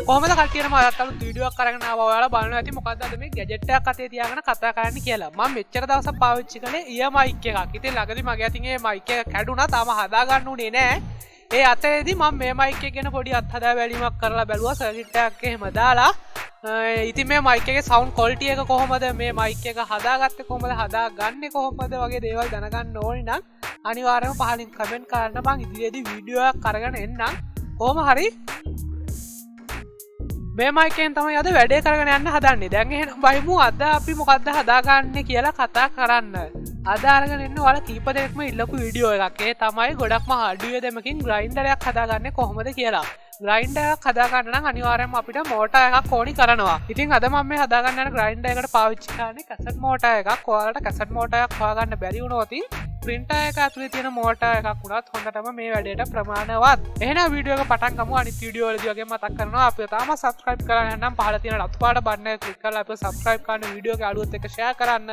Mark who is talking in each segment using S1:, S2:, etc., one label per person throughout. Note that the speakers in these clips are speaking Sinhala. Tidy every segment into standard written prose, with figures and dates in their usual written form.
S1: කොහොමද කට්ටියට මම අදත් අලුත් වීඩියෝ එකක් අරගෙන ආවා. ඔයාලා බලනවා ඇති මොකද්ද අද මේ ගැජට් එකක් අතේ තියාගෙන කතා කරන්න කියලා. මම මෙච්චර දවසක් පාවිච්චි කළේ ඉයර් මයික් එකක්. ඉතින් ළඟදී මගේ අතින් මේ මයික් එක කැඩුනා. තාම හදා ගන්න උනේ නෑ. ඒ අතරේදී මම මේ මයික් එක ගැන පොඩි අත්හදා බැලීමක් කරලා බැලුවා. සර්කිට් එකක් එහෙම දාලා. ඉතින් මේ මයික් එකේ සවුන්ඩ් ක්වොලිටි එක කොහොමද, මේ මයික් එක හදාගත්තේ කොහොමද, හදාගන්නේ කොහොමද වගේ දේවල් දැනගන්න ඕනේ නම් අනිවාර්යයෙන්ම පහලින් කමෙන්ට් කරන්න. මම ඉදිරියේදී වීඩියෝ එකක් අරගෙන එන්නම්. කොහොම හරි මේ මයිකෙන් තමයි අද වැඩේ කරගෙන යන්න හදන්නේ. දැන් එහෙනම් බයිමු අද අපි මොකද්ද හදාගන්නේ කියලා කතා කරන්න. අද අරගෙන ඉන්න ඔයාලා කීප දෙනෙක්ම ඉල්ලපු වීඩියෝ එකක්. ඒ තමයි ගොඩක්ම හඩුවේ දෙමකින් ග්‍රයින්ඩර් එකක් හදාගන්නේ කොහොමද කියලා. ග්‍රයින්ඩර් එකක් හදාගන්න නම් අනිවාර්යයෙන්ම අපිට මෝටර් එකක් ඕනි කරනවා. ඉතින් අද මම මේ හදාගන්න යන ග්‍රයින්ඩර් එකට පාවිච්චි කරන්නේ කැසට් මෝටර් එකක්. ඔයාලට කැසට් මෝටර් එකක් හොයාගන්න බැරි වුණොත් printer එක ඇතුලේ තියෙන මෝටර් එකක් උනත් හොඳටම මේ වැඩේට ප්‍රමාණවත්. එහෙනම් වීඩියෝ එක පටන් ගමු. අනිත් වීඩියෝ වලදී වගේ මතක් කරනවා අපිව තාම subscribe කරලා නැත්නම් පහළ තියෙන රතු පාට බටන් එක ක්ලික් කරලා අපිව subscribe කරන්න, වීඩියෝ එක අලුත් එක share කරන්න,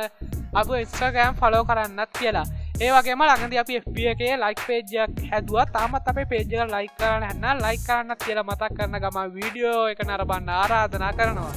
S1: අපිව Instagram follow කරන්නත් කියලා. ඒ වගේම ළඟදී අපි FB එකේ like page එකක් හැදුවා. තාමත් අපේ page එක like කරලා නැත්නම් like කරන්නත් කියලා මතක් කරන ගමන් වීඩියෝ එක නරඹන්න ආරාධනා කරනවා.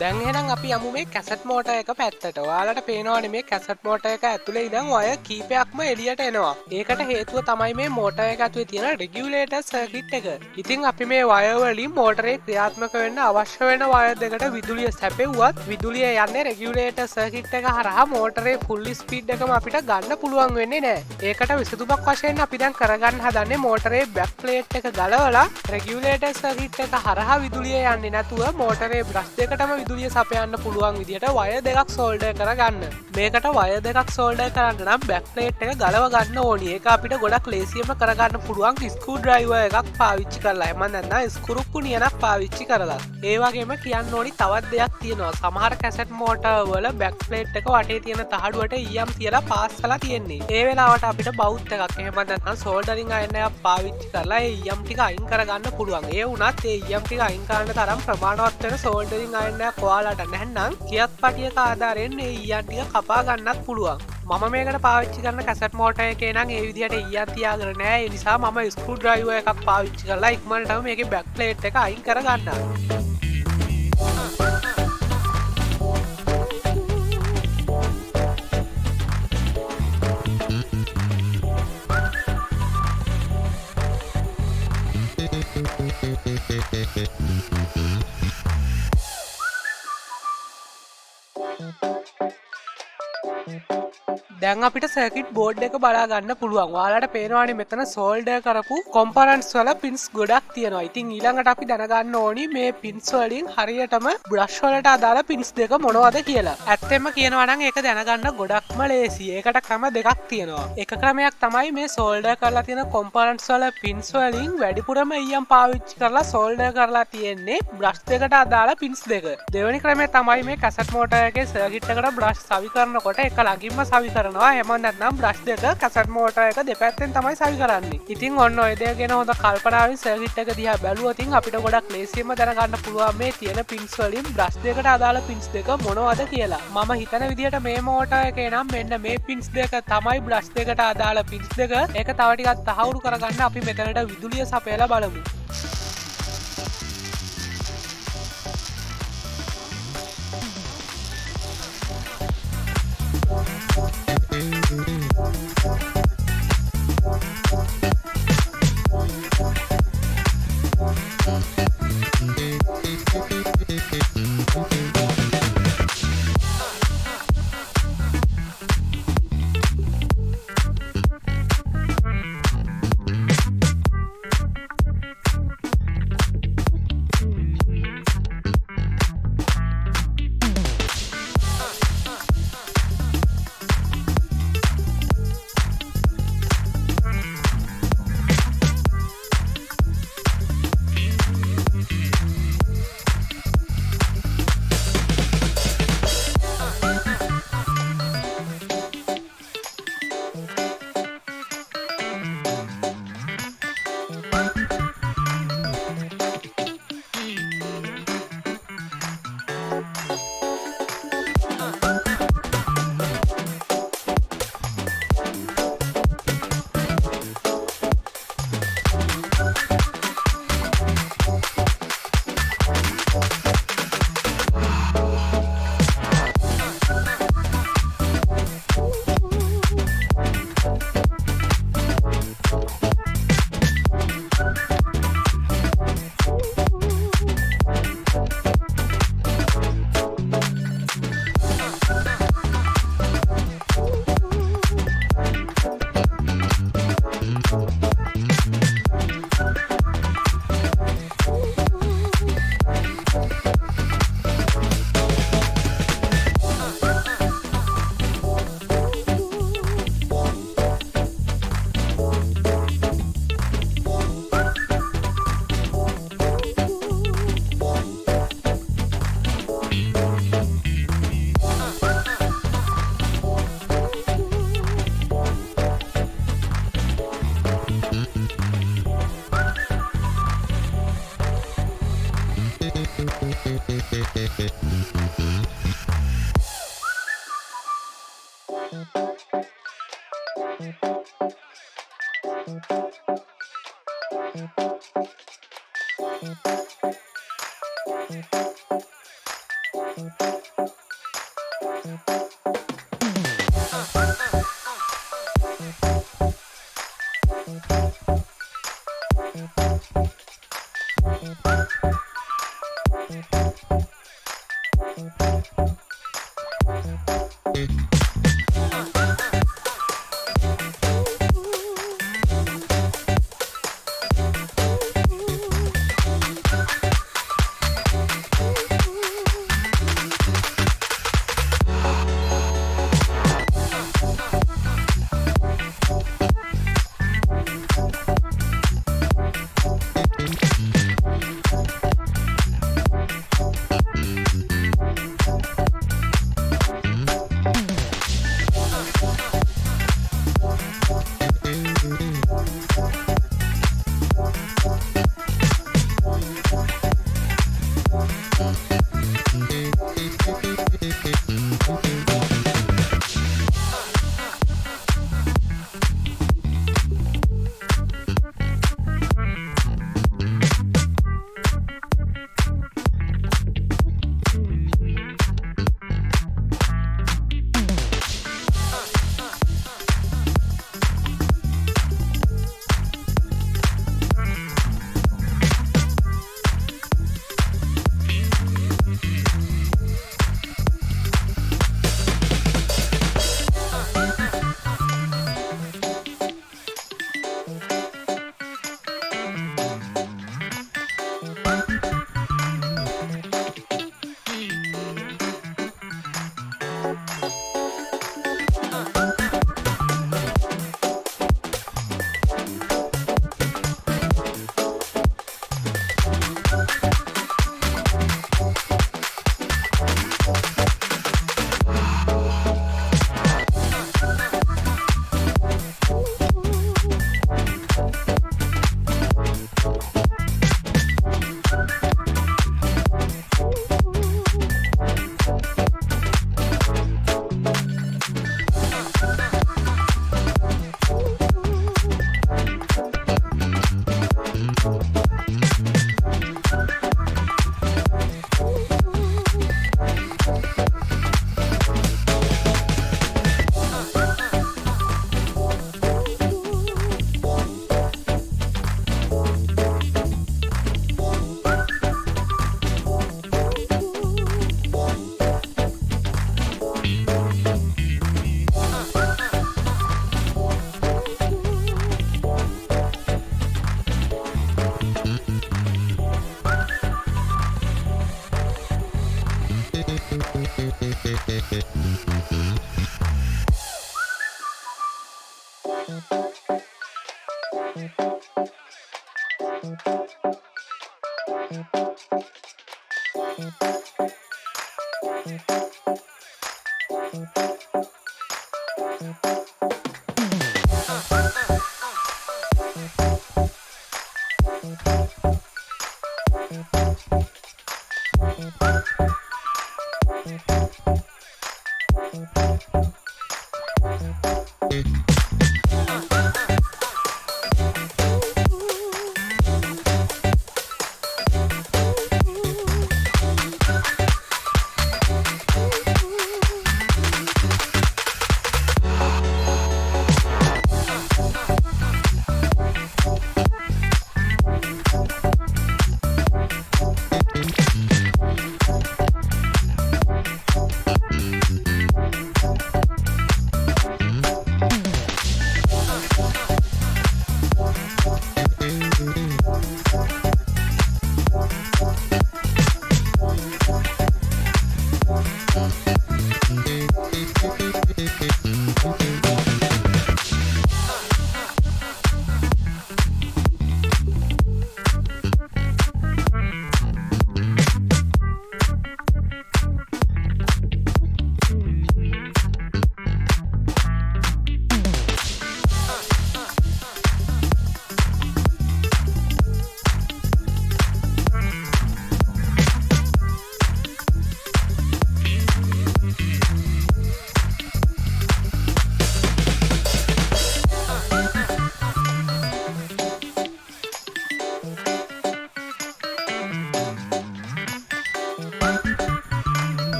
S1: දැන් එහෙනම් අපි යමු මේ කැසට් මෝටර් එක පැත්තට. ඔයාලට පේනවනේ මේ කැසට් මෝටර් එක ඇතුලේ ඉඳන් වයර් කීපයක්ම එළියට එනවා. ඒකට හේතුව තමයි මේ මෝටර් එක ඇතුලේ තියෙන රෙගියුලේටර් සර්කිට් එක. ඉතින් අපි මේ වයර් වලින් මෝටරේ ක්‍රියාත්මක වෙන්න අවශ්‍ය වෙන වයර් දෙකට විදුලිය සැපෙව්වත් විදුලිය යන්නේ රෙගියුලේටර් සර්කිට් එක හරහා මෝටරේ ෆුල් ස්පීඩ් එකම අපිට ගන්න පුළුවන් වෙන්නේ නැහැ. ඒකට විසඳුමක් වශයෙන් අපි දැන් කරගන්න හදන්නේ මෝටරේ බෑක් ප්ලේට් එක ගලවලා රෙගියුලේටර් සර්කිට් එක හරහා විදුලිය යන්නේ නැතුව මෝටරේ බ්‍රෂ් දෙකටම විදුලිය සපයන්න කරගන්න පුළුවන් විදිහට වයර් දෙකක් සෝල්ඩර් කරගන්න. මේකට වයර් දෙකක් සෝල්ඩර් කරන්න නම් බෑක් ප්ලේට් එක ගලව ගන්න ඕනි. ඒක අපිට ගොඩක් ලේසියෙන්ම කරගන්න පුළුවන් ස්ක්‍රූ ඩ්‍රයිවර් එකක් පාවිච්චි කරලා. එහෙම නැත්නම් ස්ක්‍රූ කුණියනක් පාවිච්චි කරලා. ඒ වගේම කියන්න ඕනි තවත් දෙයක් තියෙනවා. සමහර කැසට් මෝටර් වල බෑක් ප්ලේට් එක වටේ තියෙන තහඩුවට EM තියලා පාස් කරලා තියෙන්නේ. ඒ වෙලාවට අපිට බවුත් එකක් එහෙම නැත්නම් සෝල්ඩරින් අයන් එකක් පාවිච්චි කරලා ඒ EM ටික අයින් කරගන්න පුළුවන්. ඒ වුණත් ඒ EM ටික අයින් කරන්න තරම් ප්‍රමාණවත් වෙන සෝල්ඩරින් අයන් එකක් ඔයාලට නැත්නම් කියත් පටියක ආධාරයෙන් ඒ EM ටික කපා ගන්නත් පුළුවන්. මම මේකට පාවිච්චි කරන කැසට් මෝටර් එකේ නම් ඒ විදිහට EM තියාගෙන නෑ. ඒ නිසා මම ස්ක්‍රූ ඩ්‍රයිවර් එකක් පාවිච්චි කරලා ඉක්මනටම මේකේ බෑක් ප්ලේට් එක අයින් කරගන්නවා. දැන් අපිට සර්කිට් බෝඩ් එක බලා ගන්න පුළුවන්. ඔයාලට පේනවානේ මෙතන සෝල්ඩර් කරපු කොම්පොනන්ට්ස් වල පින්ස් ගොඩක් තියෙනවා. ඉතින් ඊළඟට අපි දැනගන්න ඕනි මේ පින්ස් වලින් හරියටම බ්‍රෂ් වලට අදාළ පින්ස් දෙක මොනවද කියලා. ඇත්තෙන්ම කියනවා නම් ඒක දැනගන්න ගොඩක්ම ලේසියි. ඒකට ක්‍රම දෙකක් තියෙනවා. එක ක්‍රමයක් තමයි මේ සෝල්ඩර් කරලා තියෙන කොම්පොනන්ට්ස් වල පින්ස් වලින් වැඩිපුරම EM පාවිච්චි කරලා සෝල්ඩර් කරලා තියෙන්නේ බ්‍රෂ් දෙකට අදාළ පින්ස් දෙක. දෙවෙනි ක්‍රමය තමයි මේ කැසට් මෝටර් එකේ සර්කිට් එකට බ්‍රෂ් සවි කරනකොට එක ළඟින්ම සවි කරනවා. එහෙම නැත්නම් බ්‍රෂ් දෙක කැසට් මෝටර් එක දෙපැත්තෙන් තමයි සවි කරන්නේ. ඉතින් ඔන්න ඔය දේ ගැන හොඳ කල්පනාවෙන් සර්කිට් එක දිහා බැලුවොත් අපිට ගොඩක් ලේසියෙන්ම දැනගන්න පුළුවන් මේ තියෙන පින්ස් වලින් බ්‍රෂ් දෙකට අදාළ පින්ස් දෙක මොනවද කියලා. මම හිතන විදිහට මේ මෝටර් එකේ නම් මෙන්න මේ පින්ස් දෙක තමයි බ්‍රෂ් දෙකට අදාළ පින්ස් දෙක. ඒක තව ටිකක් තහවුරු කරගන්න අපි මෙතනට විදුලිය සපයලා බලමු.